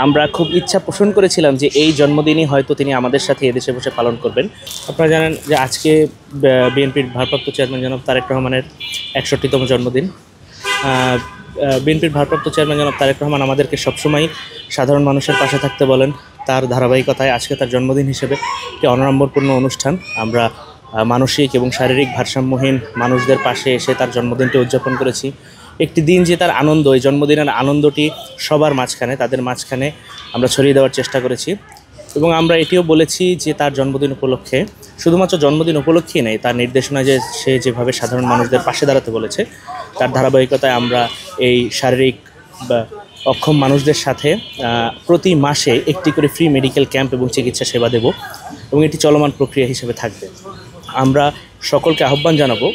আমরা খুব ইচ্ছা পোষণ করেছিলাম যে এই জন্মদিনই হয়তো তিনি আমাদের সাথে এদেশে বসে পালন করবেন। আপনারা জানেন যে আজকে বিএনপির ভারপ্রাপ্ত চেয়ারম্যান জনাব তারেক রহমানের 61তম জন্মদিন। বিএনপির ভারপ্রাপ্ত চেয়ারম্যান জনাব তারেক রহমান আমাদেরকে সবসময় সাধারণ মানুষের পাশে থাকতে বলেন। তার ধারাবাহিকতায় আজকে তার জন্মদিন হিসেবে একটি অনাড়ম্বরপূর্ণ অনুষ্ঠান আমরা মানসিক এবং শারীরিক ভারসাম্যহীন মানুষদের পাশে এসে তার জন্মদিনটি উদযাপন করেছি। একটি দিন যে তার আনন্দ, এই জন্মদিনের আনন্দটি সবার মাঝখানে, তাদের মাঝখানে আমরা ছড়িয়ে দেওয়ার চেষ্টা করেছি। এবং আমরা এটিও বলেছি যে তার জন্মদিন উপলক্ষে, শুধুমাত্র জন্মদিন উপলক্ষেই নেই, তার নির্দেশনায় যে সে যেভাবে সাধারণ মানুষদের পাশে দাঁড়াতে বলেছে, তার ধারাবাহিকতায় আমরা এই শারীরিক বা অক্ষম মানুষদের সাথে প্রতি মাসে একটি করে ফ্রি মেডিকেল ক্যাম্প এবং চিকিৎসা সেবা দেব এবং এটি চলমান প্রক্রিয়া হিসেবে থাকবে। আমরা সকলকে আহ্বান জানাবো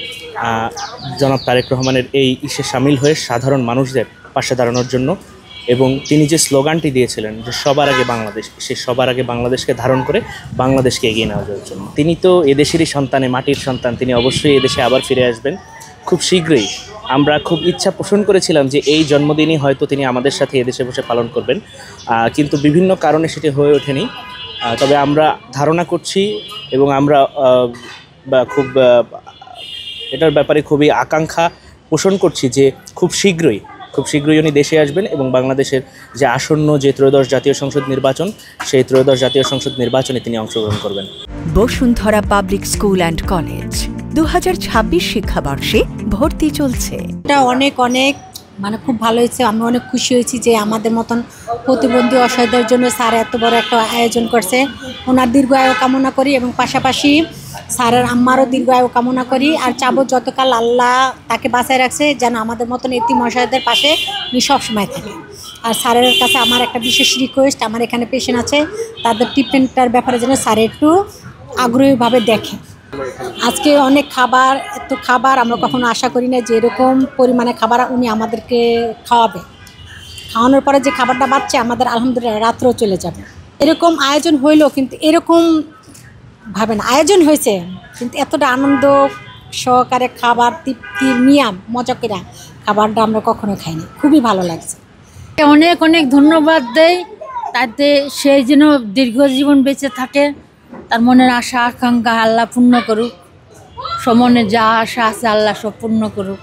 জনাব তারেক রহমানের এই ইসে সামিল হয়ে সাধারণ মানুষদের পাশে দাঁড়ানোর জন্য। এবং তিনি যে স্লোগানটি দিয়েছিলেন যে সবার আগে বাংলাদেশ, সেই সবার আগে বাংলাদেশকে ধারণ করে বাংলাদেশকে এগিয়ে নেওয়া যাওয়ার জন্য। তিনি তো এদেশেরই সন্তান, মাটির সন্তান, তিনি অবশ্যই এদেশে আবার ফিরে আসবেন খুব শীঘ্রই। আমরা খুব ইচ্ছা পোষণ করেছিলাম যে এই জন্মদিনই হয়তো তিনি আমাদের সাথে এদেশে বসে পালন করবেন, কিন্তু বিভিন্ন কারণে সেটি হয়ে ওঠেনি। তবে আমরা ধারণা করছি এবং আমরা খুব এটার ব্যাপারে খুবই আকাঙ্ক্ষা পোষণ করছি যে খুব শীঘ্রই উনি দেশে আসবেন এবং বাংলাদেশের যে আসন্ন যে ত্রয়োদশ জাতীয় সংসদ নির্বাচন, সেই ত্রয়োদশ জাতীয় সংসদ নির্বাচনে তিনি অংশগ্রহণ করবেন। Bashundhara public school and college 2026 শিক্ষাবর্ষে ভর্তি চলছে। এটা অনেক খুব ভালো হয়েছে। আমি অনেক খুশি হয়েছি যে আমাদের মতন প্রতিবন্ধী অসহায়দের জন্য স্যার এত বড় একটা আয়োজন করছে। ওনার দীর্ঘায়ু কামনা করি এবং পাশাপাশি স্যারের আম্মারও দীর্ঘায়ু কামনা করি। আর চাবো যতকাল আল্লাহ তাকে বাঁচায় রাখছে যেন আমাদের মতন এতিম অসহায়দের পাশে উনি সবসময় থাকে। আর স্যারের কাছে আমার একটা বিশেষ রিকোয়েস্ট, আমার এখানে পেশেন্ট আছে, তাদের ট্রিটমেন্টটার ব্যাপারে যেন স্যার একটু আগ্রহীভাবে দেখে। আজকে অনেক খাবার, এত খাবার আমরা কখনো আশা করি না যে এরকম পরিমাণে খাবার উনি আমাদেরকে খাওয়াবে। খাওয়ানোর পরে যে খাবারটা বাচ্চা আমাদের আলহামদুলিল্লাহ রাত্রেও চলে যাবে। এরকম আয়োজন হইলেও কিন্তু এরকম ভাবেন আয়োজন হয়েছে, কিন্তু এতটা আনন্দ সহকারে খাবার তৃপ্তি নিয়াম মজা করে খাবারটা আমরা কখনো খাইনি। খুবই ভালো লাগছে। অনেক ধন্যবাদ দেয়, তাতে সেই যেন দীর্ঘজীবন বেঁচে থাকে, তার মনের আশা আকাঙ্ক্ষা আল্লাহ পূর্ণ করুক, সমনে যা আশা আছে আল্লাহ সব পূর্ণ করুক।